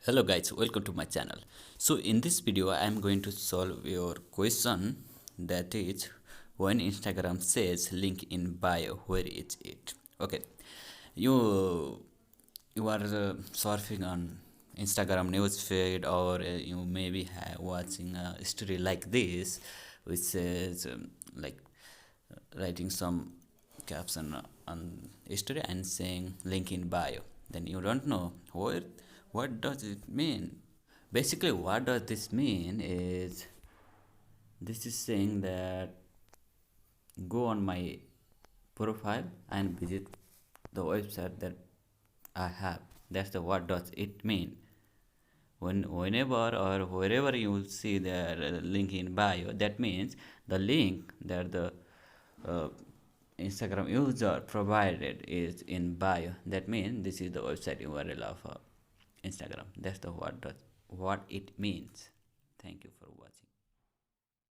Hello guys, welcome to my channel. So in this video I am going to solve your question, that is, when Instagram says link in bio, where is it? Okay, you you are surfing on Instagram news feed, or you maybe watching a story like this which says writing some caption on history and saying link in bio. Then you don't know what does it mean. Basically what does this mean is, this is saying that go on my profile and visit the website that I have. That's the what does it mean. Whenever or wherever you will see their link in bio, that means the link that the uh, Instagram user provided is in bio. That means this is the website URL of Instagram. That's the what it means. Thank you for watching.